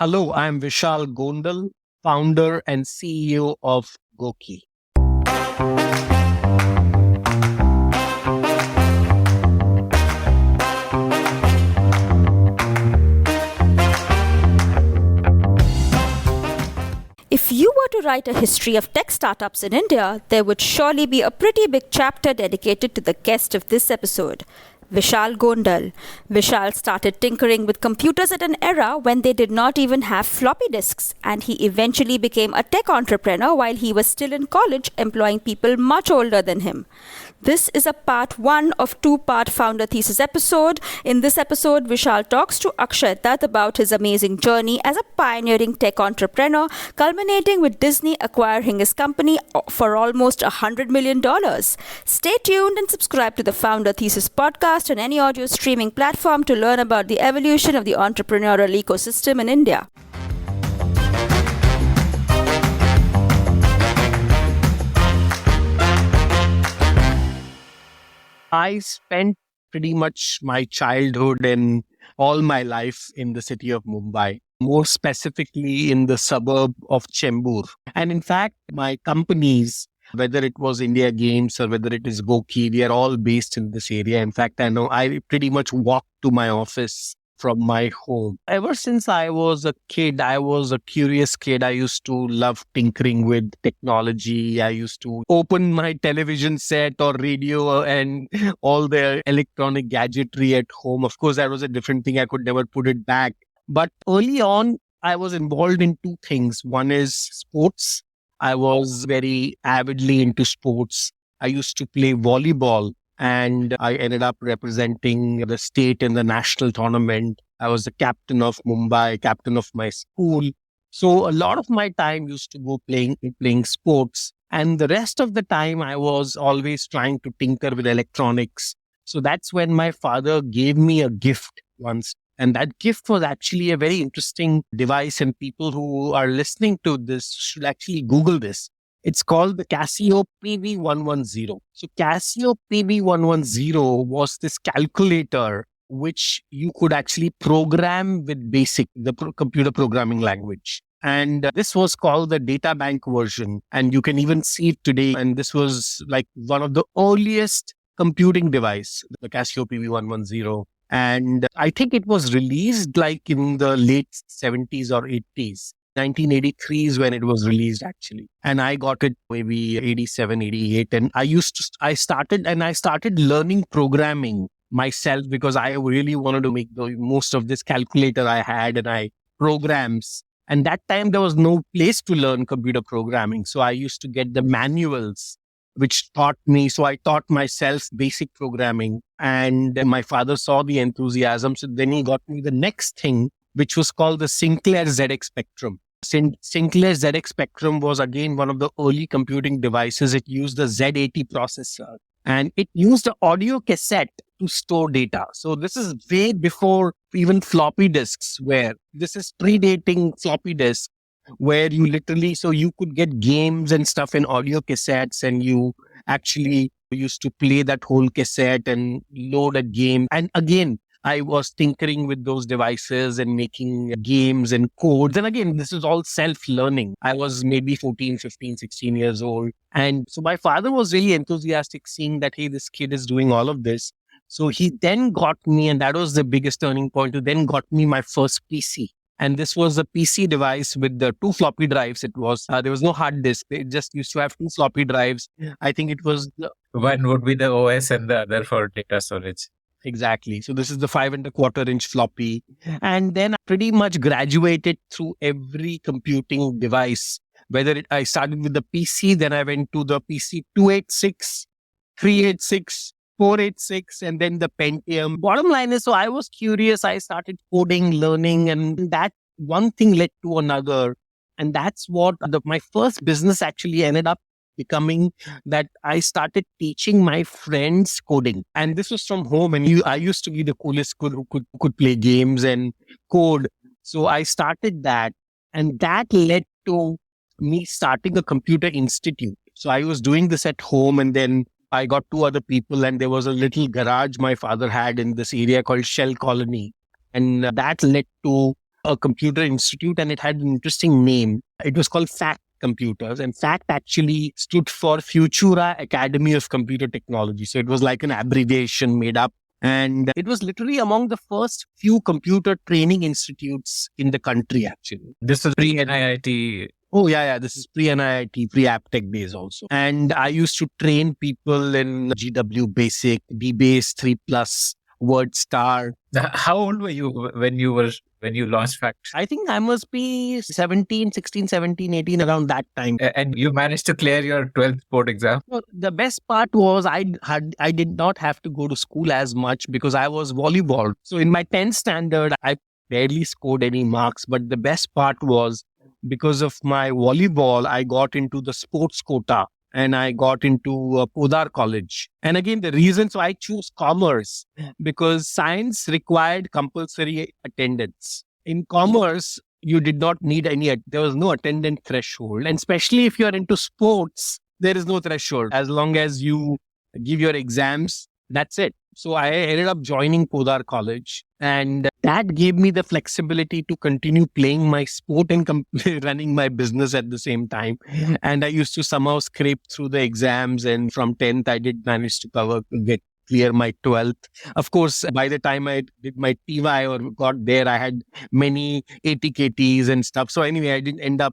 Hello, I'm Vishal Gondal, founder and CEO of Goki. If you were to write a history of tech startups in India, there would surely be a pretty big chapter dedicated to the guest of this episode, Vishal Gondal. Vishal started tinkering with computers at an era when they did not even have floppy disks, and he eventually became a tech entrepreneur while he was still in college, employing people much older than him. This is a part one of two-part founder thesis episode. In this episode, Vishal talks to Akshay Dutt about his amazing journey as a pioneering tech entrepreneur, culminating with Disney acquiring his company for almost $100 million. Stay tuned and subscribe to the Founder Thesis podcast on any audio streaming platform to learn about the evolution of the entrepreneurial ecosystem in India. I spent pretty much my childhood and all my life in the city of Mumbai, more specifically in the suburb of Chembur. And in fact, my companies, whether it was India Games or whether it is Goki, they are all based in this area. In fact, I know I pretty much walk to my office from my home. Ever since I was a kid, I was a curious kid. I used to love tinkering with technology. I used to open my television set or radio and all the electronic gadgetry at home. Of course, that was a different thing. I could never put it back. But early on, I was involved in two things. One is sports. I was very avidly into sports. I used to play volleyball and I ended up representing the state in the national tournament. I was the captain of Mumbai, captain of my school. So a lot of my time used to go playing sports. And the rest of the time I was always trying to tinker with electronics. So that's when my father gave me a gift once. And that gift was actually a very interesting device. And people who are listening to this should actually Google this. It's called the Casio PV110. So Casio PV110 was this calculator which you could actually program with BASIC, the computer programming language. And this was called the data bank version. And you can even see it today. And this was like one of the earliest computing device, the Casio PV110. And I think it was released like in the late 70s or 80s. 1983 is when it was released actually. And I got it maybe 87, 88. And I started learning programming myself because I really wanted to make the most of this calculator I had and I programs. And that time there was no place to learn computer programming. So I used to get the manuals which taught me. So I taught myself basic programming and my father saw the enthusiasm. So then he got me the next thing, which was called the Sinclair ZX Spectrum. Sinclair ZX Spectrum was again one of the early computing devices. It used the Z80 processor and it used an audio cassette to store data. So this is way before even floppy disks where this is predating floppy disk where you literally, so you could get games and stuff in audio cassettes and you actually used to play that whole cassette and load a game. And again, I was tinkering with those devices and making games and codes. And again, this is all self-learning. I was maybe 14, 15, 16 years old. And so my father was really enthusiastic seeing that, hey, this kid is doing all of this. So he then got me, and that was the biggest turning point, he then got me my first PC. And this was a PC device with the two floppy drives. It was, there was no hard disk. They just used to have two floppy drives. I think it was... One would be the OS and the other for data storage. Exactly. So this is the 5.25-inch floppy. And then I pretty much graduated through every computing device. I started with the PC, then I went to the PC 286, 386, 486, and then the Pentium. Bottom line is, so I was curious. I started coding, learning, and that one thing led to another. And that's what my first business actually ended up becoming, that I started teaching my friends coding. And this was from home. And I used to be the coolest kid who could play games and code. So I started that. And that led to me starting a computer institute. So I was doing this at home and then I got two other people and there was a little garage my father had in this area called Shell Colony. And that led to a computer institute, and it had an interesting name. It was called FACT Computers, and FACT actually stood for Futura Academy of Computer Technology. So it was like an abbreviation made up. And it was literally among the first few computer training institutes in the country, actually. This was pre-NIIT. Oh, yeah. This is pre-NIIT, pre-AppTech days also. And I used to train people in GW Basic, DBase 3+, WordStar. How old were you when you launched Fact? I think I must be 17, 16, 17, 18, around that time. And you managed to clear your 12th board exam? No, the best part was I did not have to go to school as much because I was volleyball. So in my 10th standard, I barely scored any marks. But the best part was because of my volleyball, I got into the sports quota and I got into Podar College. And again, the reason, so I choose commerce because science required compulsory attendance. In commerce, you did not need there was no attendance threshold. And especially if you're into sports, there is no threshold. As long as you give your exams, that's it. So I ended up joining Podar College, and that gave me the flexibility to continue playing my sport and running my business at the same time. And I used to somehow scrape through the exams, and from 10th, I did manage to clear my 12th. Of course, by the time I did my TY or got there, I had many ATKTs and stuff. So anyway,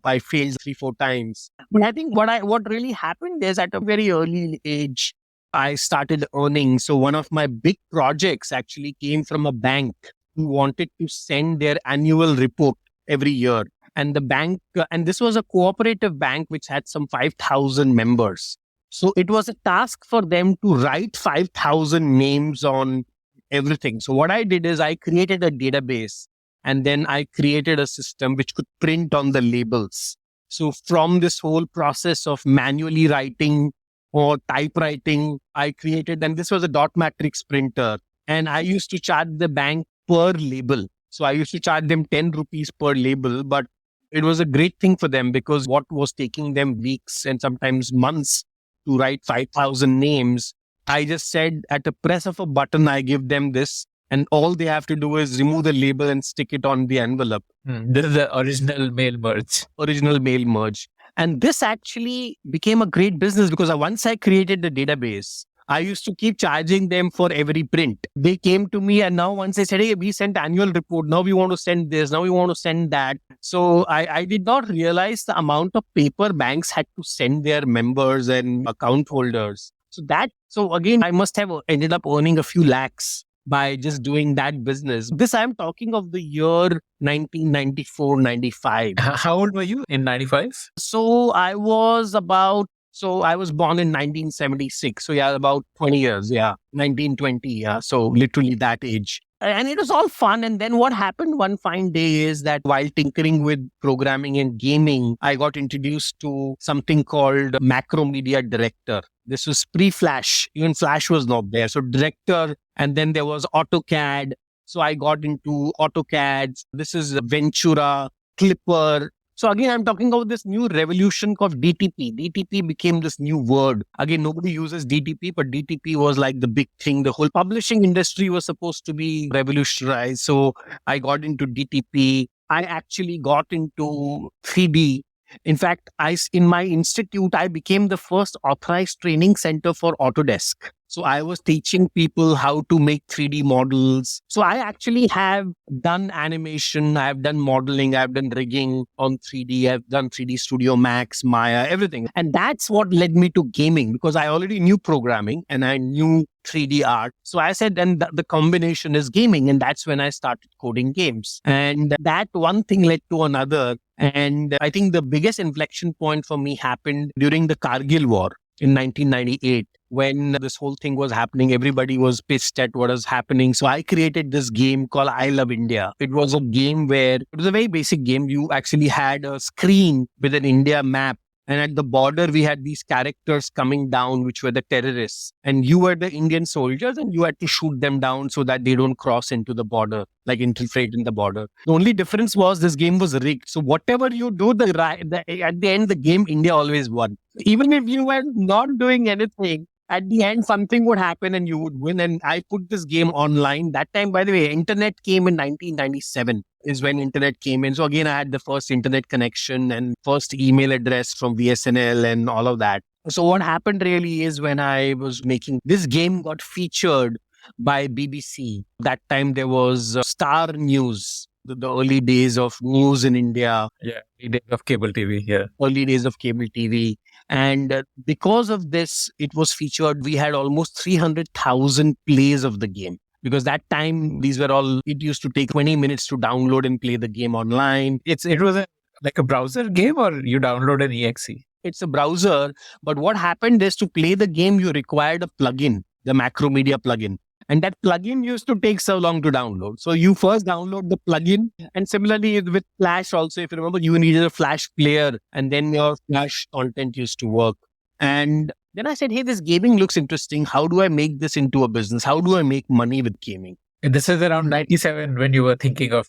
I failed 3-4 times. But I think what really happened is at a very early age, I started earning. So one of my big projects actually came from a bank who wanted to send their annual report every year. And the bank, and this was a cooperative bank which had some 5,000 members. So it was a task for them to write 5,000 names on everything. So what I did is I created a database, and then I created a system which could print on the labels. So from this whole process of manually writing or typewriting, I created, and this was a dot matrix printer, and I used to charge the bank per label. So I used to charge them 10 rupees per label, but it was a great thing for them because what was taking them weeks and sometimes months to write 5,000 names, I just said at the press of a button, I give them this, and all they have to do is remove the label and stick it on the envelope. This is the original mail merge. And this actually became a great business because once I created the database, I used to keep charging them for every print. They came to me, and now once they said, hey, we sent annual report. Now we want to send this. Now we want to send that. So I did not realize the amount of paper banks had to send their members and account holders. So again, I must have ended up earning a few lakhs by just doing that business. This I'm talking of the year 1994, 95. How old were you in 95? So I was born in 1976. So yeah, about 20 years. Yeah, 1920. Yeah. So literally that age. And it was all fun. And then what happened one fine day is that while tinkering with programming and gaming, I got introduced to something called Macromedia Director. This was pre-Flash. Even Flash was not there. So Director, and then there was AutoCAD. So I got into AutoCAD. This is Ventura, Clipper. So again, I'm talking about this new revolution called DTP. DTP became this new word. Again, nobody uses DTP, but DTP was like the big thing. The whole publishing industry was supposed to be revolutionized. So I got into DTP. I actually got into 3D. In fact, in my institute, I became the first authorized training center for Autodesk. So I was teaching people how to make 3D models. So I actually have done animation, I've done modeling, I've done rigging on 3D, I've done 3D Studio Max, Maya, everything. And that's what led me to gaming because I already knew programming and I knew 3D art. So I said, then the combination is gaming. And that's when I started coding games. And that one thing led to another. And I think the biggest inflection point for me happened during the Kargil War in 1998. When this whole thing was happening, everybody was pissed at what was happening. So I created this game called I Love India. It was a game where it was a very basic game. You actually had a screen with an India map. And at the border, we had these characters coming down, which were the terrorists. And you were the Indian soldiers and you had to shoot them down so that they don't cross into the border, like infiltrate in the border. The only difference was this game was rigged. So whatever you do, at the end, the game, India always won. Even if you were not doing anything, At the end, something would happen and you would win. And I put this game online. That time, by the way, internet came in 1997 is when internet came in. So again, I had the first internet connection and first email address from VSNL and all of that. So what happened really is when I was making this game got featured by BBC. That time there was Star News, the early days of news in India. Yeah, early days of cable TV. Yeah. Early days of cable TV. And because of this, it was featured. We had almost 300,000 plays of the game. Because that time, these were all, it used to take 20 minutes to download and play the game online. It was like a browser game, or you download an exe? It's a browser. But what happened is to play the game, you required a plugin, the Macromedia plugin. And that plugin used to take so long to download. So you first download the plugin. And similarly with Flash also, if you remember, you needed a Flash player and then your Flash content used to work. And then I said, hey, this gaming looks interesting. How do I make this into a business? How do I make money with gaming? And this is around 97 when you were thinking of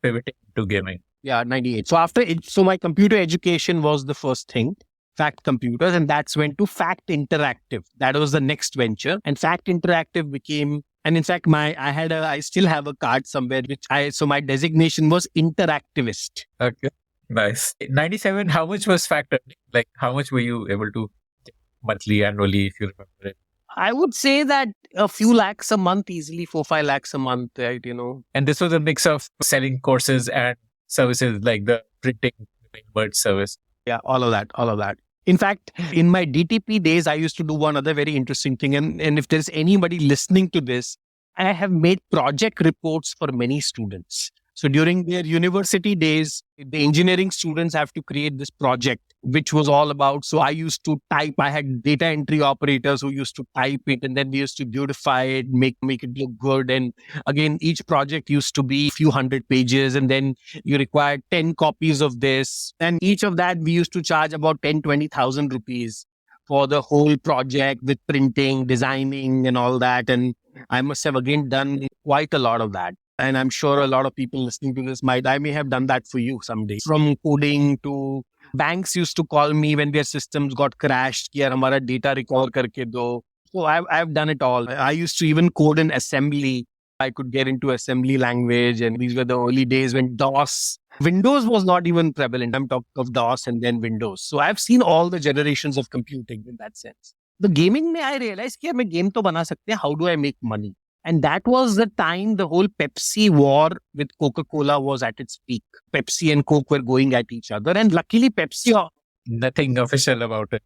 pivoting to gaming. Yeah, 98. So so my computer education was the first thing. Fact Computers, and that's went to Fact Interactive. That was the next venture, and Fact Interactive became. And in fact, I still have a card somewhere so my designation was interactivist. Okay, nice. In 97, how much was Fact? Like, how much were you able to get monthly, annually, if you remember it? I would say that a few lakhs a month, easily 4-5 lakhs a month, right? And this was a mix of selling courses and services like the printing word service. Yeah, all of that. In fact, in my DTP days, I used to do one other very interesting thing. And if there's anybody listening to this, I have made project reports for many students. So during their university days, the engineering students have to create this project, which was all about. So I used to type, I had data entry operators who used to type it, and then we used to beautify it, make it look good. And again, each project used to be a few hundred pages, and then you required 10 copies of this. And each of that, we used to charge about 10,000-20,000 rupees for the whole project with printing, designing and all that. And I must have again done quite a lot of that. And I'm sure a lot of people listening to this I may have done that for you someday. From coding to banks used to call me when their systems got crashed. Ki yaar, hamara data recall karke do. So I've done it all. I used to even code in assembly. I could get into assembly language. And these were the early days when Windows was not even prevalent. I'm talking of DOS and then Windows. So I've seen all the generations of computing in that sense. The gaming mein I realized कि मैं game तो बना सकते हैं. How do I make money? And that was the time the whole Pepsi war with Coca-Cola was at its peak. Pepsi and Coke were going at each other. And luckily Pepsi... Nothing official about it,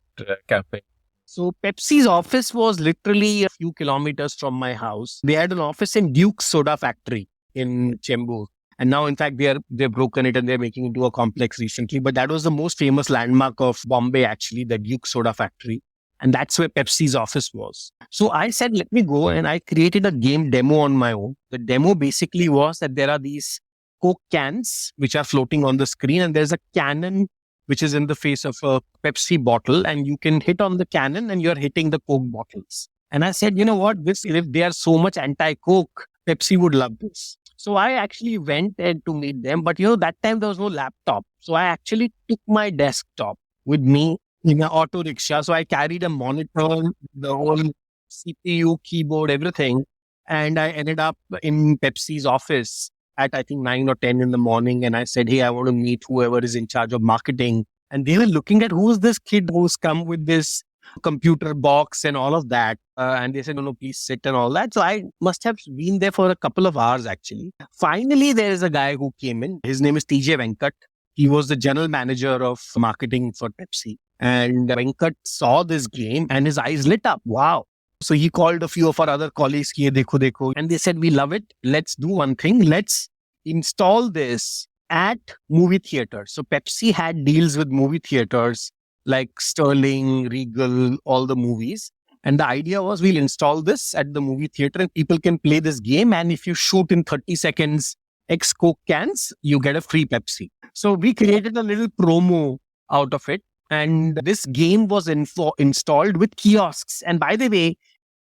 campaign. So Pepsi's office was literally a few kilometers from my house. They had an office in Duke's Soda Factory in Chembur. And now, in fact, they've broken it and they're making it into a complex recently. But that was the most famous landmark of Bombay, actually, the Duke Soda Factory. And that's where Pepsi's office was. So I said, let me go. And I created a game demo on my own. The demo basically was that there are these Coke cans which are floating on the screen. And there's a cannon which is in the face of a Pepsi bottle. And you can hit on the cannon and you're hitting the Coke bottles. And I said, you know what? If they are so much anti-Coke, Pepsi would love this. So I actually went to meet them. But that time there was no laptop. So I actually took my desktop with me in an auto rickshaw. So I carried a monitor, the whole CPU, keyboard, everything. And I ended up in Pepsi's office at I think 9 or 10 in the morning. And I said, hey, I want to meet whoever is in charge of marketing. And they were looking at who's this kid who's come with this computer box and all of that. And they said, no, please sit and all that. So I must have been there for a couple of hours actually. Finally, there is a guy who came in. His name is TJ Venkat. He was the general manager of marketing for Pepsi. And Venkat saw this game and his eyes lit up. Wow. So he called a few of our other colleagues, dekho. And they said, we love it. Let's do one thing. Let's install this at movie theaters. So Pepsi had deals with movie theaters like Sterling, Regal, all the movies. And the idea was we'll install this at the movie theater and people can play this game. And if you shoot in 30 seconds X Coke cans, you get a free Pepsi. So we created a little promo out of it. And this game was installed with kiosks. And by the way,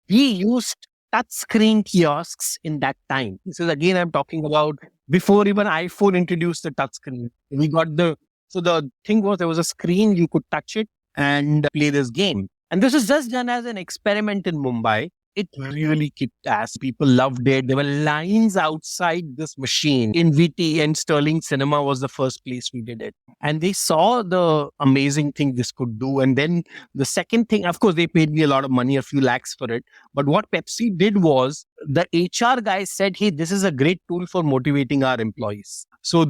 we used touchscreen kiosks in that time. This is again, I'm talking about before even iPhone introduced the touchscreen. So the thing was there was a screen, you could touch it and play this game. And this was just done as an experiment in Mumbai. It really kicked ass. People loved it. There were lines outside this machine in VT, and Sterling Cinema was the first place we did it. And they saw the amazing thing this could do. And then the second thing, of course, they paid me a lot of money, a few lakhs for it. But what Pepsi did was the HR guy said, hey, this is a great tool for motivating our employees. So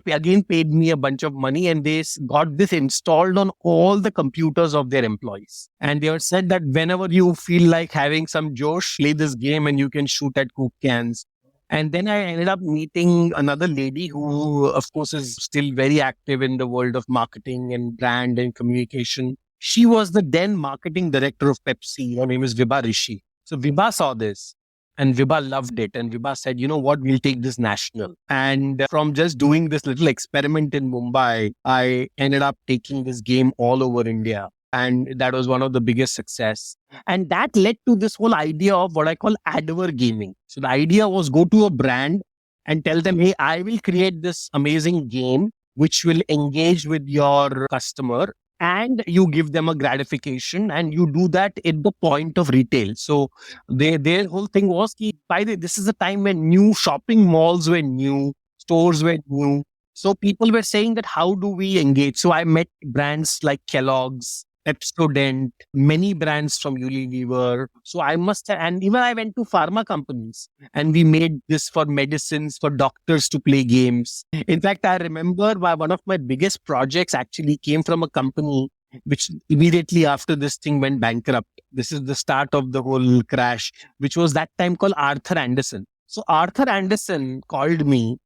again paid me a bunch of money, and they got this installed on all the computers of their employees. And they were said that whenever you feel like having some josh, play this game and you can shoot at Coke cans. And then I ended up meeting another lady who, of course, is still very active in the world of marketing and brand and communication. She was the then marketing director of Pepsi. Her name is Vibha Rishi. So Vibha saw this. And Vibha loved it. And Vibha said, you know what, we'll take this national. And from just doing this little experiment in Mumbai, I ended up taking this game all over India. And that was one of the biggest success. And that led to this whole idea of what I call adware gaming. So the idea was go to a brand and tell them, hey, I will create this amazing game which will engage with your customer, and you give them a gratification, and you do that at the point of retail. So their whole thing was, by the way, this is a time when new shopping malls were new, stores were new. So people were saying that how do we engage? So I met brands like Kellogg's, Pepsodent, many brands from Unilever. So and even I went to pharma companies, and we made this for medicines, for doctors to play games. In fact, I remember one of my biggest projects actually came from a company which immediately after this thing went bankrupt. This is the start of the whole crash, which was that time called Arthur Andersen. So Arthur Andersen called me.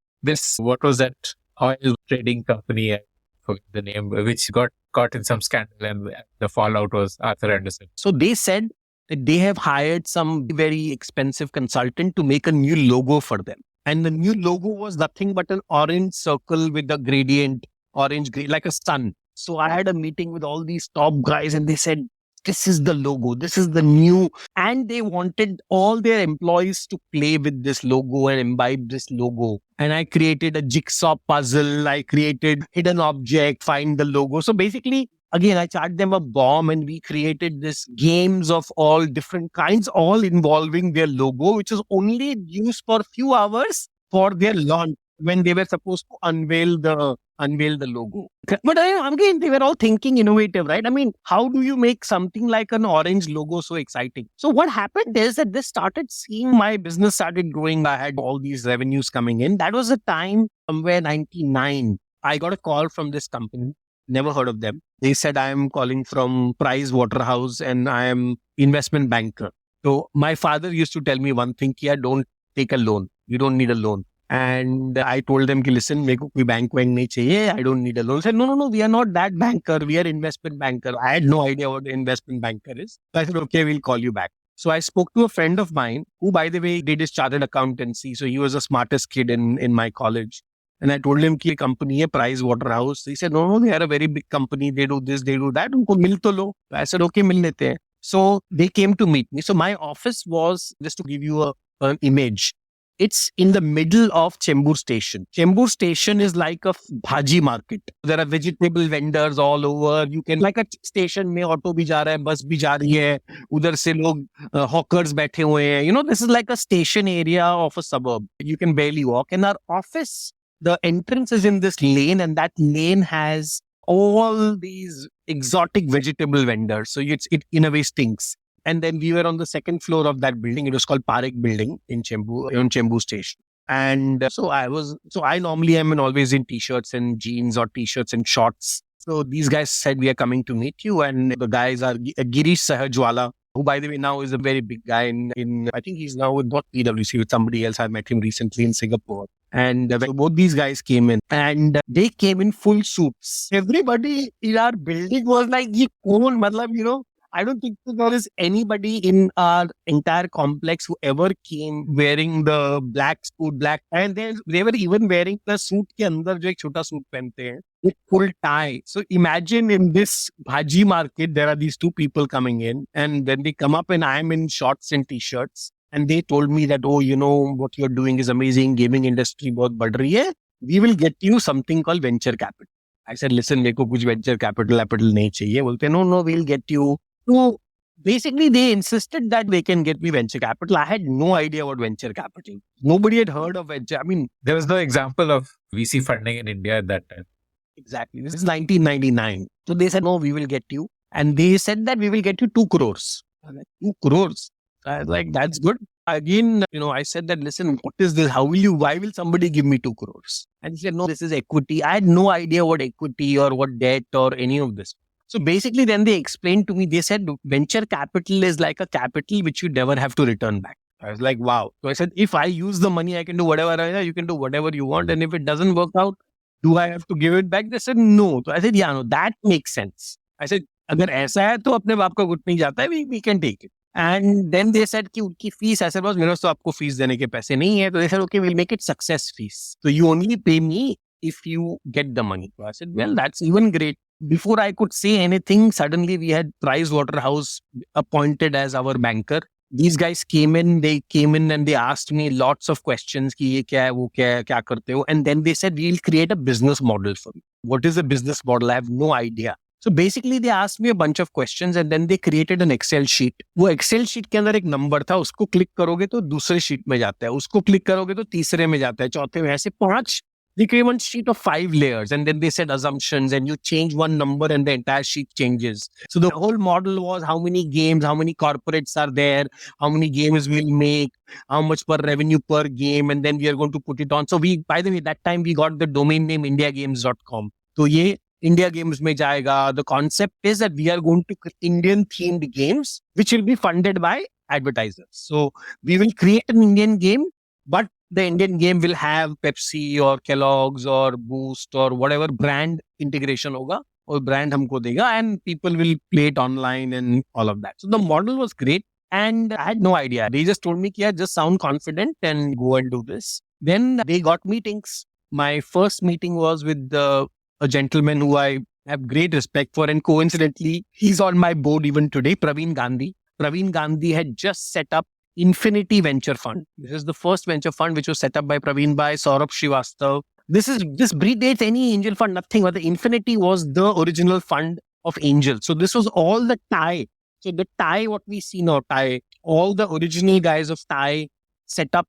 What was that oil trading company? I forget the name, which got caught in some scandal, and the fallout was Arthur Andersen. So they said that they have hired some very expensive consultant to make a new logo for them. And the new logo was nothing but an orange circle with a gradient, orange, gray, like a sun. So I had a meeting with all these top guys, and they said, this is the logo. This is the new. And they wanted all their employees to play with this logo and imbibe this logo. And I created a jigsaw puzzle. I created hidden object, find the logo. So basically, again, I charged them a bomb, and we created this games of all different kinds, all involving their logo, which was only used for a few hours for their launch when they were supposed to unveil the logo. But again, they were all thinking innovative, right? I mean, how do you make something like an orange logo so exciting? So what happened is that this started seeing my business started growing. I had all these revenues coming in. That was a time somewhere 99. I got a call from this company. Never heard of them. They said, I am calling from Price Waterhouse and I am investment banker. So my father used to tell me one thing, Kia, don't take a loan. You don't need a loan. And I told them, listen, मेरे को कोई bank nahi chahiye. I don't need a loan. They said, no, we are not that banker. We are investment banker. I had no idea what the investment banker is. So I said, okay, we'll call you back. So I spoke to a friend of mine who, by the way, did his chartered accountancy. So he was the smartest kid in my college. And I told him कि company है Price Waterhouse. He said, no, they are a very big company. They do this, they do that. उनको मिल तो लो. I said, okay, मिल लेते हैं. So they came to meet me. So my office was, just to give you an image, it's in the middle of Chembur Station. Chembur Station is like a bhaji market. There are vegetable vendors all over. You can, like a station में auto भी जा रहा है, bus भी जा रही है. उधर से लोग hawkers बैठे हुए हैं. You know, this is like a station area of a suburb. You can barely walk. And our office, the entrance is in this lane, and that lane has all these exotic vegetable vendors. So it in a way stinks. And then we were on the second floor of that building. It was called Parekh Building in Chembur Station. And so I normally am always in t-shirts and jeans or t-shirts and shorts. So these guys said, we are coming to meet you. And the guys are Girish Sahajwala, who, by the way, now is a very big guy in I think he's now with not PwC, with somebody else. I met him recently in Singapore. And both these guys came in, and they came in full suits. Everybody in our building was like, ye kaun? Matlab, you know, I don't think there is anybody in our entire complex who ever came wearing the black suit, black tie. And they were even wearing the suit ke andar jo ek chota suit pehante hain with full tie. So imagine in this bhaji market, there are these two people coming in, and then they come up and I'm in shorts and t-shirts. And they told me that, oh, you know, what you're doing is amazing. Gaming industry bahut bad rahi hai. We will get you something called venture capital. I said, listen, मेरे को कुछ venture capital नहीं चाहिए. बोलते, no, we'll get you. So basically, they insisted that they can get me venture capital. I had no idea what venture capital. Nobody had heard of venture. I mean, There was no example of VC funding in India at that time. exactly. This is 1999. So they said, no, we will get you. And they said that we will get you 2 crores. I was like, 2 crores? I was like, that's good. Again, I said that, listen, what is this? Why will somebody give me 2 crores? And he said, no, this is equity. I had no idea what equity or what debt or any of this. So basically, then they explained to me, they said, venture capital is like a capital which you never have to return back. I was like, wow. So I said, if I use the money, I can do whatever you can do whatever you want. And if it doesn't work out, do I have to give it back? They said, no. So I said, yeah, no, that makes sense. I said, अगर ऐसा है तो अपने बाप का कुछ नहीं जाता है, we can take it. And then they said कि उनकी फीस ऐसे बस मेरे तो आपको फीस देने के पैसे नहीं है. तो they said, okay, we'll make it success fees. So you only pay me if you get the money. So I said, well, that's even great. Before I could say anything, suddenly we had Price Waterhouse appointed as our banker. These guys came in and they asked me lots of questions कि ये क्या है, वो क्या है, क्या करते हो? And then they said, we'll create a business model for you. What is a business model? I have no idea. So basically they asked me a bunch of questions and then they created an Excel sheet. वो Excel sheet के अंदर एक number था, उसको click करोगे तो दूसरे sheet में जाता है, उसको क्लिक करोगे तो तीसरे में जाता है, चौथे में, ऐसे 5. They create one sheet of 5 layers and then they said assumptions and you change one number and the entire sheet changes. So the whole model was how many games, how many corporates are there, how many games we'll make, how much per revenue per game, and then we are going to put it on. So by the way, that time we got the domain name indiagames.com. So ye India Games mein jayega. The concept is that we are going to create Indian themed games which will be funded by advertisers. So we will create an Indian game, but the Indian game will have Pepsi or Kellogg's or Boost or whatever brand integration hoga, or brand humko dega, and people will play it online and all of that. So the model was great and I had no idea. They just told me, yeah, just sound confident and go and do this. Then they got meetings. My first meeting was with a gentleman who I have great respect for, and coincidentally, he's on my board even today, Praveen Gandhi. Praveen Gandhi had just set up Infinity Venture Fund. This is the first venture fund which was set up by Praveen by Saurabh Srivastav. This predates any angel fund, nothing. But the Infinity was the original fund of angels. So this was all the TIE. So the TIE, what we see now, TIE, all the original guys of TIE set up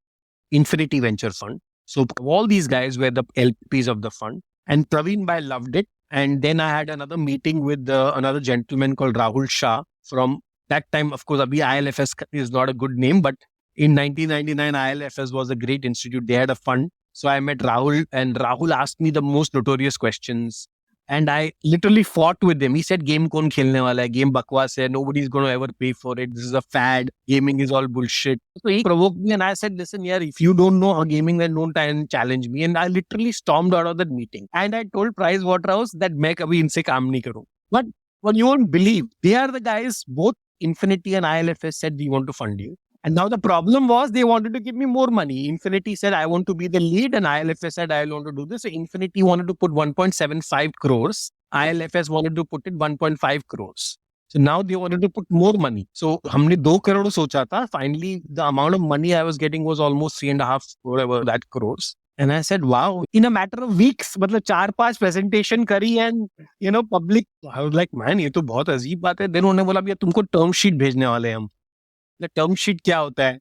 Infinity Venture Fund. So all these guys were the LPs of the fund. And Praveen Bhai loved it. And then I had another meeting with another gentleman called Rahul Shah from that time. Of course, abhi ILFS is not a good name, but in 1999, ILFS was a great institute. They had a fund. So I met Rahul and Rahul asked me the most notorious questions. And I literally fought with him. He said, game kaun khelne wala hai? Game bakwas hai. Nobody's going to ever pay for it. This is a fad. Gaming is all bullshit. So he provoked me and I said, listen, yaar, if you don't know gaming, then don't try and challenge me. And I literally stormed out of that meeting. And I told Price Waterhouse that main kabhi inse kaam nahi karu. But you won't believe, they are the guys, both Infinity and ILFS said, we want to fund you. And now the problem was they wanted to give me more money. Infinity said, I want to be the lead. And ILFS said, I want to do this. So Infinity wanted to put 1.75 crores. ILFS wanted to put it 1.5 crores. So now they wanted to put more money. So हमने 2 crore सोचा था. Finally, the amount of money I was getting was almost 3.5 whatever that crores. And I said, wow, in a matter of weeks, मतलब 4-5 presentation करी and, public. I was like, man, ये तो बहुत अजीब बात है. Then उन्होंने बोला, भैया तुमको term sheet भेजने वाले हैं हम. The term sheet क्या होता है?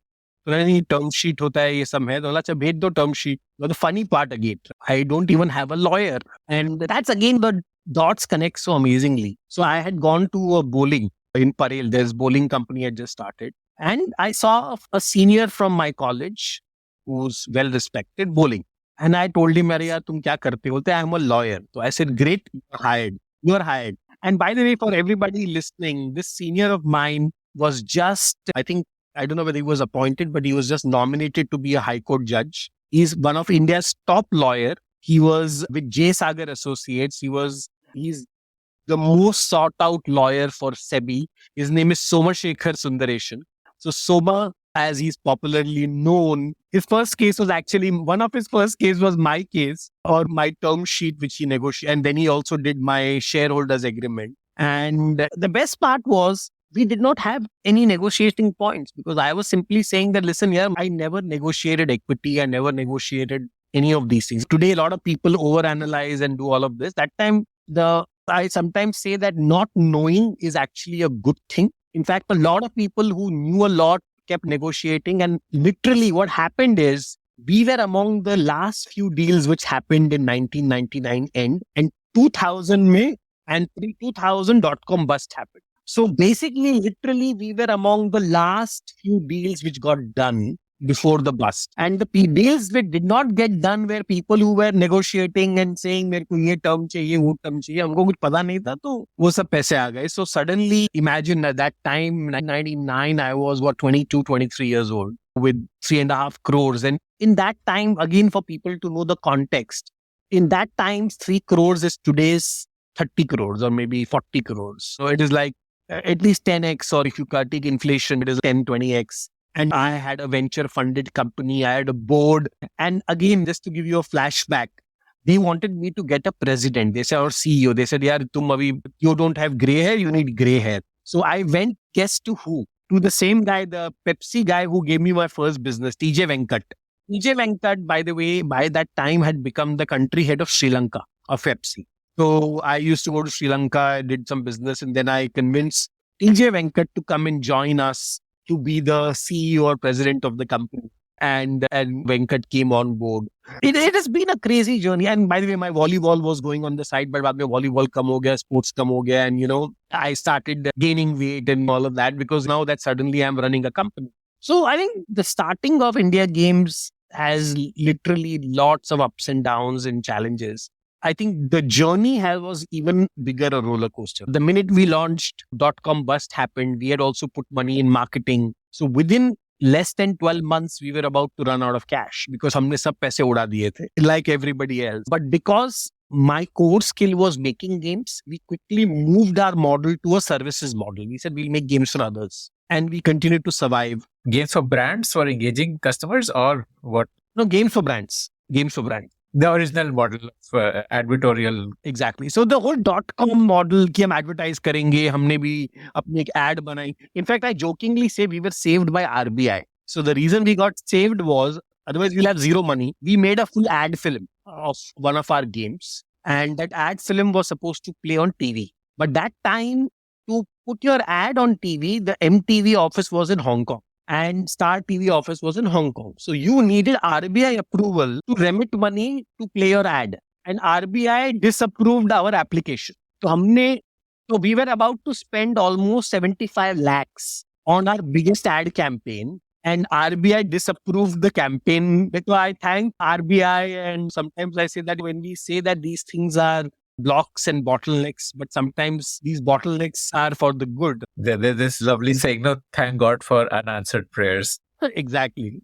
तो नहीं, term sheet होता है, ये सब है. तो अच्छा भेज दो term sheet. But the funny part again, I don't even have a lawyer. And that's again, the dots connect so amazingly. So I had gone to a bowling in Parel. There's bowling company had just started. And I saw a senior from my college who's well respected bowling. And I told him, "Arey yaar, tum kya karte ho?" I'm a lawyer. So I said, great, you're hired. You're hired. And by the way, for everybody listening, this senior of mine was just, I don't know whether he was appointed, but he was just nominated to be a High Court judge. He's one of India's top lawyer. He was with J. Sagar Associates. He's the most sought out lawyer for SEBI. His name is Somashekar Sundaresan. So Soma, as he's popularly known, his first case was actually, one of his first case was my case or my term sheet, which he negotiated. And then he also did my shareholders agreement. And the best part was, we did not have any negotiating points because I was simply saying that, listen here, I never negotiated equity. I never negotiated any of these things. Today, a lot of people overanalyze and do all of this. That time, I sometimes say that not knowing is actually a good thing. In fact, a lot of people who knew a lot kept negotiating. And literally what happened is we were among the last few deals which happened in 1999 end and 2000 May and pre-2000 dot-com bust happened. So basically, literally, we were among the last few deals which got done before the bust. And the deals which did not get done were people who were negotiating and saying, मेरे को ये term चाहिए, वो term चाहिए. हमको कुछ पता नहीं था, तो वो सब पैसे आ गए. So suddenly, imagine at that time, 1999, I was 22, 23 years old with 3.5 crores. And in that time, again, for people to know the context, in that time, 3 crores is today's 30 crores or maybe 40 crores. So it is like at least 10x, or if you take inflation, it is 10, 20x. And I had a venture funded company. I had a board. And again, just to give you a flashback, they wanted me to get a president. They said, or CEO. They said, yaar, you don't have gray hair, you need gray hair. So I went, guess to who? To the same guy, the Pepsi guy who gave me my first business, TJ Venkat. TJ Venkat, by the way, by that time had become the country head of Sri Lanka, of Pepsi. So I used to go to Sri Lanka, I did some business, and then I convinced TJ Venkat to come and join us to be the CEO or president of the company. And Venkat came on board. It has been a crazy journey. And by the way, my volleyball was going on the side, but बाद में volleyball कम हो गया, sports कम हो गया, and I started gaining weight and all of that because now that suddenly I'm running a company. So I think the starting of India Games has literally lots of ups and downs and challenges. I think the journey was even bigger a roller coaster. The minute we launched, dot-com bust happened. We had also put money in marketing. So within less than 12 months, we were about to run out of cash because हमने सब पैसे उड़ा दिए थे, like everybody else. But because my core skill was making games, we quickly moved our model to a services model. We said we'll make games for others. And we continued to survive. Games for brands for engaging customers or what? No, games for brands. Games for brands. The original model of advertorial. Exactly. So the whole dot-com model कि हम advertise करेंगे, हमने भी अपनी एक ad बनाई. In fact, I jokingly say we were saved by RBI. So the reason we got saved was, otherwise we'll have zero money. We made a full ad film of one of our games. And that ad film was supposed to play on TV. But that time, to put your ad on TV, the MTV office was in Hong Kong. And Star TV office was in Hong Kong. So you needed RBI approval to remit money to play your ad. And RBI disapproved our application. So we were about to spend almost 75 lakhs on our biggest ad campaign. And RBI disapproved the campaign. Because I thank RBI, and sometimes I say that when we say that these things are blocks and bottlenecks, but sometimes these bottlenecks are for the good. There's this lovely saying, no, thank God for unanswered prayers. Exactly.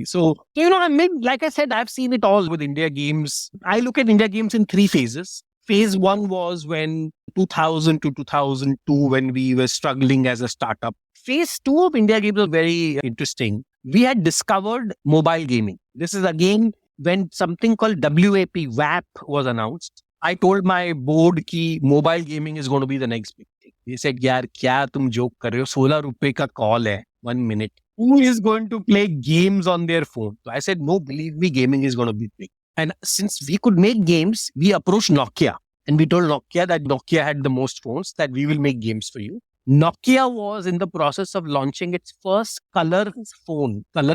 So, I mean, like I said, I've seen it all with India Games. I look at India Games in 3 phases. Phase 1 was when 2000 to 2002, when we were struggling as a startup. Phase 2 of India Games was very interesting. We had discovered mobile gaming. This is again when something called WAP was announced. I told my board कि mobile gaming is going to be the next big thing. They said, यार क्या तुम joke कर रहे हो? 16 रुपए का call है, 1 minute. Who is going to play games on their phone? So I said, no, believe me, gaming is going to be big. And since we could make games, we approached Nokia. And we told Nokia that Nokia had the most phones, that we will make games for you. Nokia was in the process of launching its first color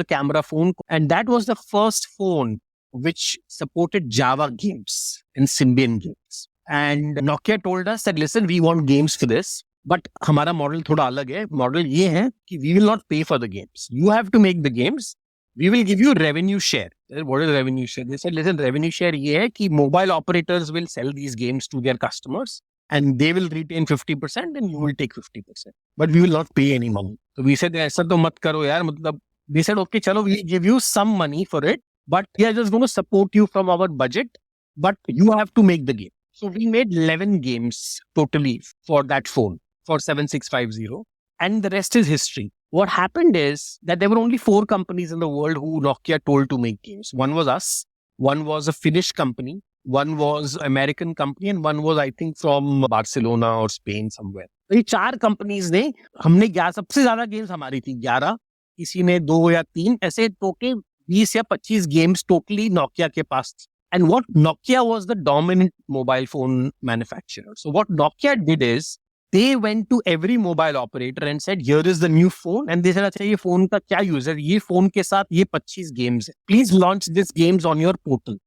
camera phone. And that was the first phone which supported Java games and Symbian games. And Nokia told us that, listen, we want games for this, but हमारा model थोड़ा अलग है. Model ये है कि we will not pay for the games. You have to make the games. We will give you revenue share. What is revenue share? They said, listen, revenue share ये है कि mobile operators will sell these games to their customers and they will retain 50% and you will take 50%. But we will not pay any money. So we said, ऐसा तो मत करो यार. मतलब, they said, okay, chalo, we'll give you some money for it. But we are just going to support you from our budget, but you have to make the game. So we made 11 games totally for that phone, for 7650. And the rest is history. What happened is that there were only 4 companies in the world who Nokia told to make games. One was us, one was a Finnish company, one was American company, and one was, I think, from Barcelona or Spain somewhere. So ये 4 companies ने, हमने सबसे ज़्यादा games हमारी थी 11, किसी ने 2 या 3, ऐसे टोके 20 या 25 games totally Nokia के पास थी. And what Nokia was the dominant mobile phone manufacturer. So what Nokia did is they went to every mobile operator and said, here is the new phone. And they said, अच्छा ये phone का क्या use है? ये phone के साथ ये 25 games है. Please launch these games on your portal.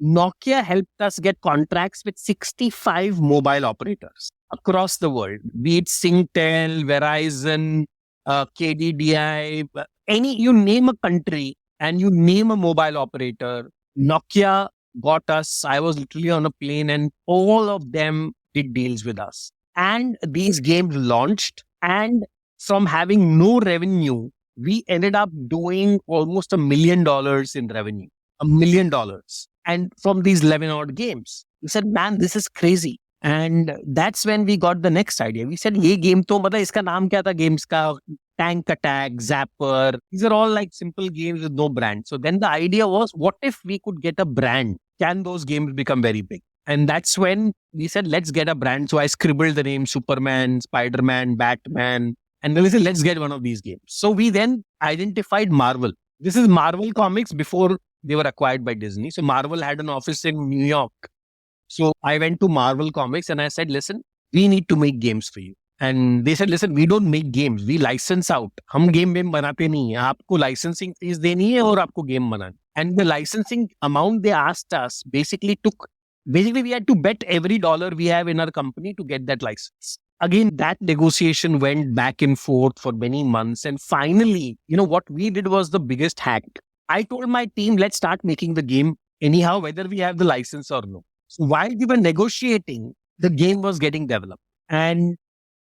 Nokia helped us get contracts with 65 mobile operators across the world, be it Singtel, Verizon, KDDI, you name a country and you name a mobile operator, Nokia got us. I was literally on a plane and all of them did deals with us. And these games launched, and from having no revenue, we ended up doing almost $1 million in revenue. $1 million. And from these 11 odd games, we said, man, this is crazy. And that's when we got the next idea. We said, ये game तो मतलब इसका नाम क्या था games का? Tank Attack, Zapper. These are all like simple games with no brand. So then the idea was, what if we could get a brand? Can those games become very big? And that's when we said, let's get a brand. So I scribbled the name Superman, Spider-Man, Batman. And then we said, let's get one of these games. So we then identified Marvel. This is Marvel Comics before they were acquired by Disney. So Marvel had an office in New York. So I went to Marvel Comics and I said, listen, we need to make games for you. And they said, listen, we don't make games, we license out. हम game बनाते नहीं हैं. आपको licensing fees देनी है और आपको game banana. And the licensing amount they asked us basically we had to bet every dollar we have in our company to get that license. Again, that negotiation went back and forth for many months. And finally, what we did was the biggest hack. I told my team, let's start making the game anyhow, whether we have the license or no. So while we were negotiating, the game was getting developed. And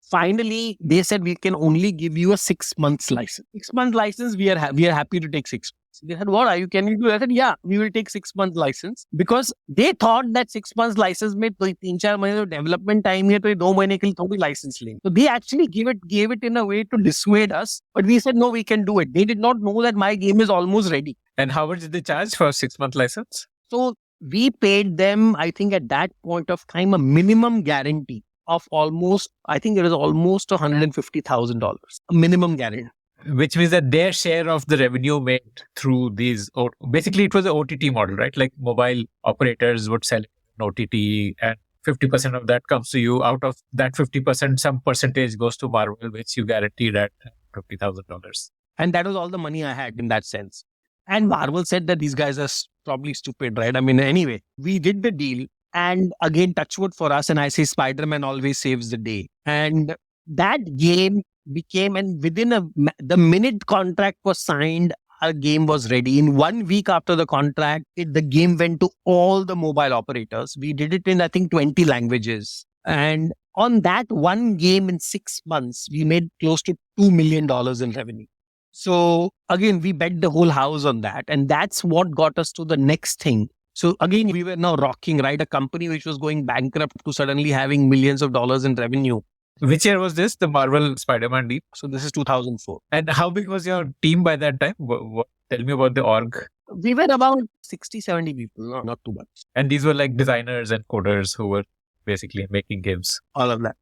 finally, they said, we can only give you a 6 months license. 6 month license, we are happy to take 6 months. They said, what are you? Can you do? I said, yeah, we will take 6 month license, because they thought that 6 months license में 3-4 महीने development time है, तो 2 महीने के लिए थोड़ी license लेंगे. So they actually gave it in a way to dissuade us. But we said, no, we can do it. They did not know that my game is almost ready. And how much did they charge for a 6-month license? So we paid them, I think at that point of time, a minimum guarantee of almost $150,000, a minimum guarantee. Which means that their share of the revenue made through these, basically it was an OTT model, right? Like mobile operators would sell an OTT and 50% of that comes to you. Out of that 50%, some percentage goes to Marvel, which you guaranteed at $50,000. And that was all the money I had in that sense. And Marvel said that these guys are probably stupid, right? I mean, anyway, we did the deal. And again, touchwood for us. And I say Spider-Man always saves the day. And that game became, and within the minute contract was signed, our game was ready. In 1 week after the contract, the game went to all the mobile operators. We did it in, I think, 20 languages. And on that one game in 6 months, we made close to $2 million in revenue. So again, we bet the whole house on that. And that's what got us to the next thing. So again, we were now rocking, right? A company which was going bankrupt to suddenly having millions of dollars in revenue. Which year was this, the Marvel Spider-Man deal? So this is 2004. And how big was your team by that time? Tell me about the org. We were about 60, 70 people, not too much. And these were like designers and coders who were basically making games. All of that.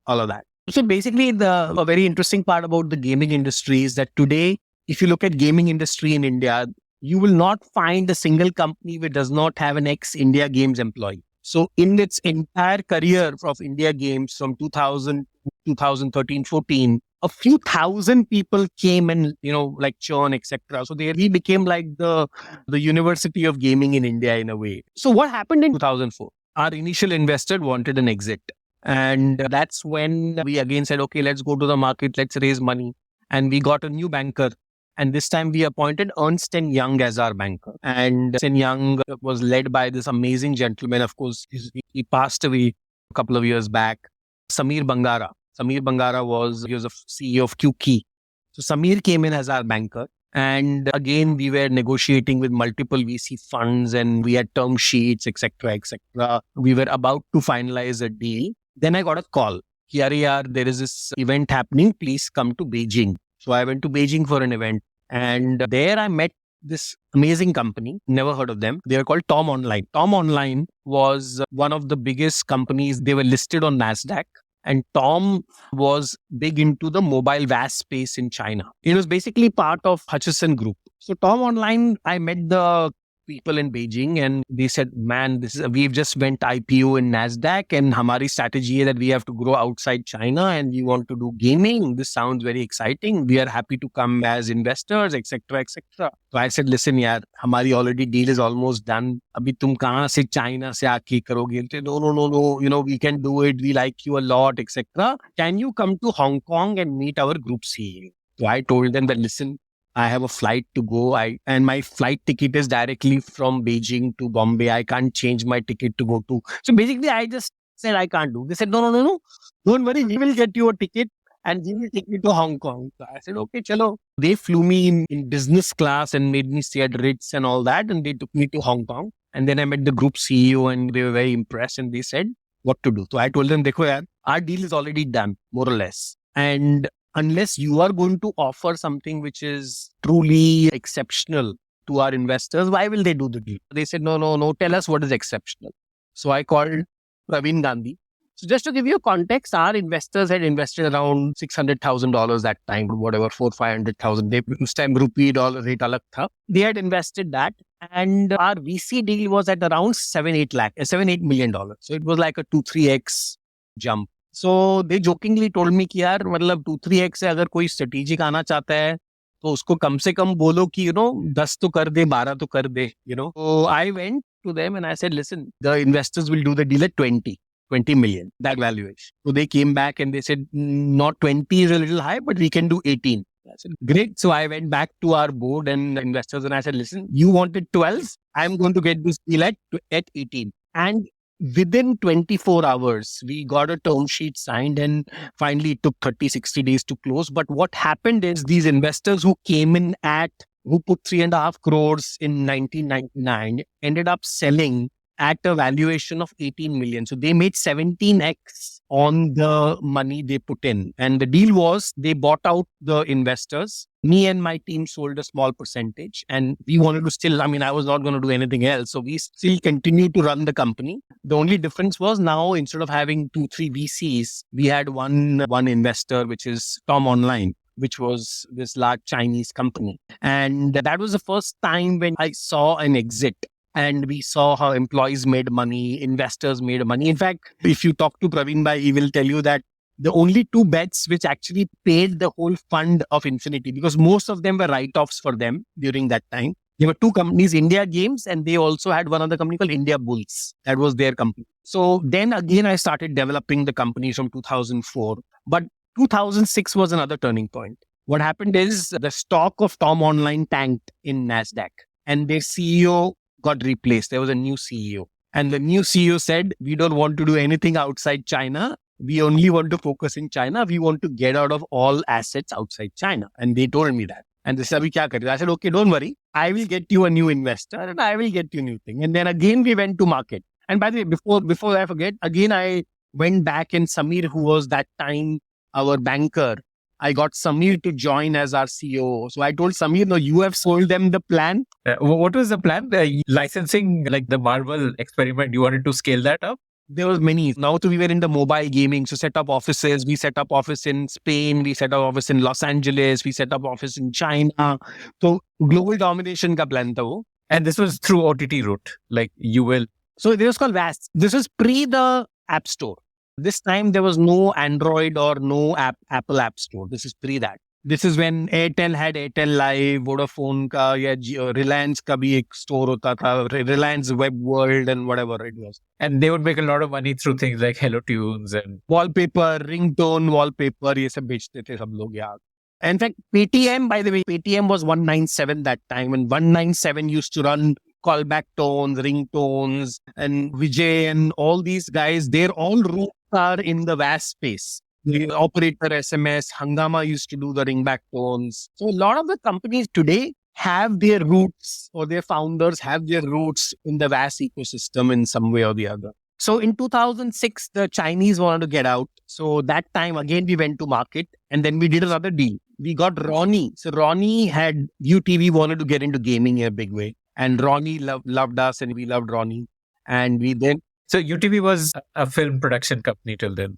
So basically, a very interesting part about the gaming industry is that today, if you look at gaming industry in India, you will not find a single company which does not have an ex-India Games employee. So in its entire career of India Games from 2000, 2013, 14, a few thousand people came and, like Churn, etc. So they really became like the University of Gaming in India in a way. So what happened in 2004? Our initial investor wanted an exit. And that's when we again said, okay, let's go to the market, let's raise money. And we got a new banker. And this time we appointed Ernst & Young as our banker. And Ernst & Young was led by this amazing gentleman. Of course, he passed away a couple of years back. Samir Bangara. Samir Bangara was a CEO of QKey. So Samir came in as our banker. And again, we were negotiating with multiple VC funds and we had term sheets, etc., etc. We were about to finalize a deal. Then I got a call. Yaar, there is this event happening. Please come to Beijing. So I went to Beijing for an event. And there I met this amazing company. Never heard of them. They were called Tom Online. Tom Online was one of the biggest companies. They were listed on NASDAQ. And Tom was big into the mobile VAS space in China. It was basically part of Hutchison Group. So Tom Online, I met the people in Beijing and they said, man, we've just went IPO in NASDAQ and Hamari strategy is that we have to grow outside China and we want to do gaming. This sounds very exciting. We are happy to come as investors, etc., etc. So I said, listen, yaar, Hamari already deal is almost done. Abhi tum kahan se China se aake karoge? They said, no. We can do it. We like you a lot, etc. Can you come to Hong Kong and meet our group CEO? So I told them that, listen, I have a flight to go. And my flight ticket is directly from Beijing to Bombay. I can't change my ticket to go to. So basically, I just said I can't do. They said, no. Don't worry. We will get you a ticket and we will take you to Hong Kong. So I said, okay, chalo. They flew me in business class and made me stay at Ritz and all that. And they took me to Hong Kong. And then I met the group CEO and they were very impressed and they said what to do. So I told them, dekho yaar, our deal is already done, more or less. And unless you are going to offer something which is truly exceptional to our investors, why will they do the deal? They said, no, tell us what is exceptional. So I called Praveen Gandhi. So just to give you a context, our investors had invested around $600,000 that time, whatever, 500,000. This time rupee dollar rate alag tha. They had invested that and our VC deal was at around $7-8 million. So it was like a 2-3x jump. So they jokingly told me कि यार मतलब 2-3x से अगर कोई strategic आना चाहता है तो उसको कम से कम बोलो कि 10 तो कर दे 12 तो कर दे So I went to them and I said, listen, the investors will do the deal at 20 million, that valuation. So they came back and they said, not 20 is a little high, but we can do 18. I said, great. So I went back to our board and investors and I said, listen, you wanted 12, I'm going to get this deal at 18. And within 24 hours, we got a term sheet signed and finally it took 30-60 days to close. But what happened is these investors who came in who put 3.5 crores in 1999 ended up selling at a valuation of 18 million. So they made 17x on the money they put in. And the deal was they bought out the investors. Me and my team sold a small percentage and we wanted to still, I was not going to do anything else. So we still continued to run the company. The only difference was now instead of having 2-3 VCs, we had one investor, which is Tom Online, which was this large Chinese company. And that was the first time when I saw an exit. And we saw how employees made money, investors made money. In fact, if you talk to Praveen Bhai, he will tell you that the only 2 bets which actually paid the whole fund of Infinity, because most of them were write-offs for them during that time. There were 2 companies, India Games, and they also had one other company called India Bulls. That was their company. So then again, I started developing the company from 2004. But 2006 was another turning point. What happened is the stock of Tom Online tanked in NASDAQ and their CEO got replaced. There was a new CEO. And the new CEO said, we don't want to do anything outside China. We only want to focus in China. We want to get out of all assets outside China. And they told me that. And they said, "Abhi kya kare?" I said, okay, don't worry. I will get you a new investor and I will get you a new thing. And then again, we went to market. And by the way, before I forget, again, I went back and Samir, who was that time our banker, I got Samir to join as our CEO. So I told Samir, no, you have sold them the plan. What was the plan? Licensing, like the Marvel experiment, you wanted to scale that up? There was many. Now we were in the mobile gaming. So set up offices. We set up office in Spain. We set up office in Los Angeles. We set up office in China. So global domination ka plan tha wo. And this was through OTT route, like you will. So this was called VAS. This was pre the App Store. This time there was no Android or no Apple App Store. This is pre that. This is when Airtel had Airtel Live, Vodafone ka ya Reliance ka bhi ek store hota tha, Reliance Web World and whatever it was. And they would make a lot of money through things like Hello Tunes and wallpaper, ringtone, wallpaper, ye sab bechte the sab log yaar. In fact, Paytm, by the way, Paytm was 197 that time and 197 used to run callback tones, ringtones and Vijay and all these guys, they're all roots are in the VAS space. The operator SMS, Hangama used to do the ringback tones. So a lot of the companies today have their roots or their founders have their roots in the VAS ecosystem in some way or the other. So in 2006, the Chinese wanted to get out. So that time, again, we went to market and then we did another deal. We got Ronnie. So Ronnie had UTV wanted to get into gaming in a big way. And Ronnie loved us and we loved Ronnie. And we then... So UTV was a film production company till then.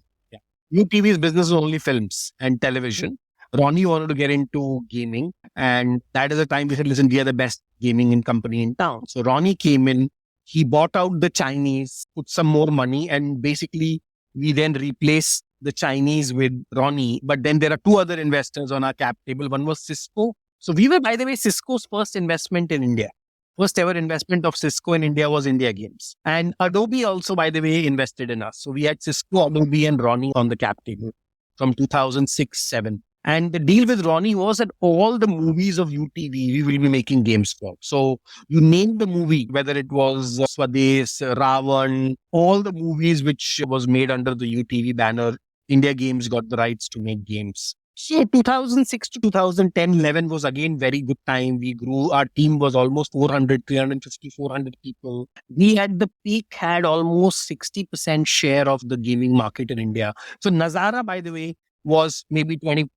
UTV's business was only films and television. Ronnie wanted to get into gaming. And that is the time we said, listen, we are the best gaming company in town. So Ronnie came in, he bought out the Chinese, put some more money, and basically we then replaced the Chinese with Ronnie. But then there are two other investors on our cap table. One was Cisco. So we were, by the way, Cisco's first investment in India. First ever investment of Cisco in India was India Games. And Adobe also, by the way, invested in us. So we had Cisco, Adobe and Ronnie on the cap table from 2006-7. And the deal with Ronnie was that all the movies of UTV, we will be making games for. So you name the movie, whether it was Swades, Ravan, all the movies which was made under the UTV banner, India Games got the rights to make games. So 2006 to 2010-11 was again very good time. We grew. Our team was almost 400, 350, 400 people. We at the peak had almost 60% share of the gaming market in India. So Nazara, by the way, was maybe 20%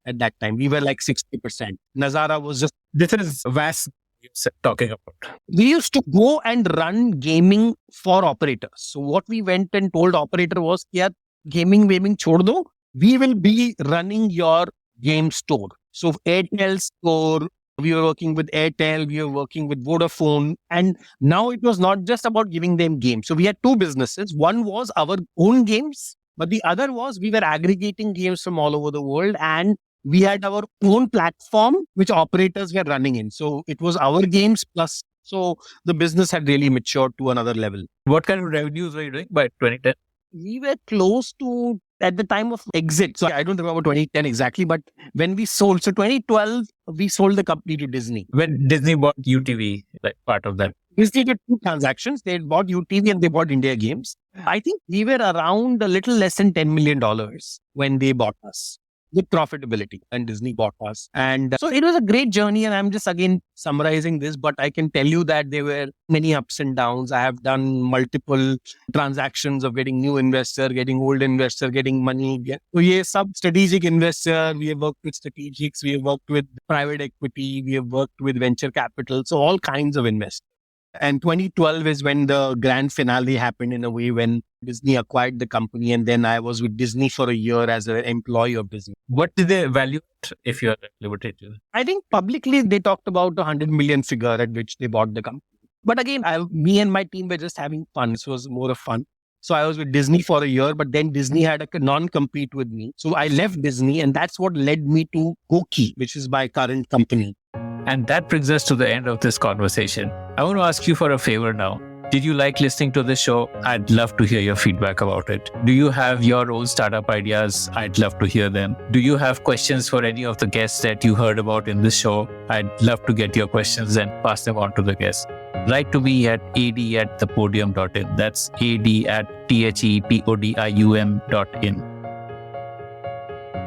at that time. We were like 60%. Nazara was just... This is vast you're talking about. We used to go and run gaming for operators. So what we went and told operator was, yeah, gaming chhod do. We will be running your game store. So Airtel store, we were working with Airtel, we were working with Vodafone. And now it was not just about giving them games. So we had two businesses. One was our own games, but the other was we were aggregating games from all over the world, and we had our own platform which operators were running in. So it was our games plus. So the business had really matured to another level. What kind of revenues were you doing by 2010? We were close to, at the time of exit. So I don't remember 2010 exactly, but when we sold, so 2012, we sold the company to Disney. When Disney bought UTV, like part of that. Disney did two transactions. They bought UTV and they bought India Games. I think we were around a little less than $10 million when they bought us, with profitability, and Disney bought us. And so it was a great journey, and I'm just again summarizing this, but I can tell you that there were many ups and downs. I have done multiple transactions of getting new investor, getting old investor, getting money. So yeah, sub strategic investor, we have worked with strategics, we have worked with private equity, we have worked with venture capital. So all kinds of investors. And 2012 is when the grand finale happened, in a way, when Disney acquired the company. And then I was with Disney for a year as an employee of Disney. What did they value it, if you're at liberty to? I think publicly they talked about a 100 million figure at which they bought the company. But again, me and my team were just having fun. This was more of fun. So I was with Disney for a year, but then Disney had a non-compete with me. So I left Disney, and that's what led me to Goki, which is my current company. And that brings us to the end of this conversation. I want to ask you for a favor now. Did you like listening to this show? I'd love to hear your feedback about it. Do you have your own startup ideas? I'd love to hear them. Do you have questions for any of the guests that you heard about in this show? I'd love to get your questions and pass them on to the guests. Write to me at ad@thepodium.in. That's ad@thepodium.in.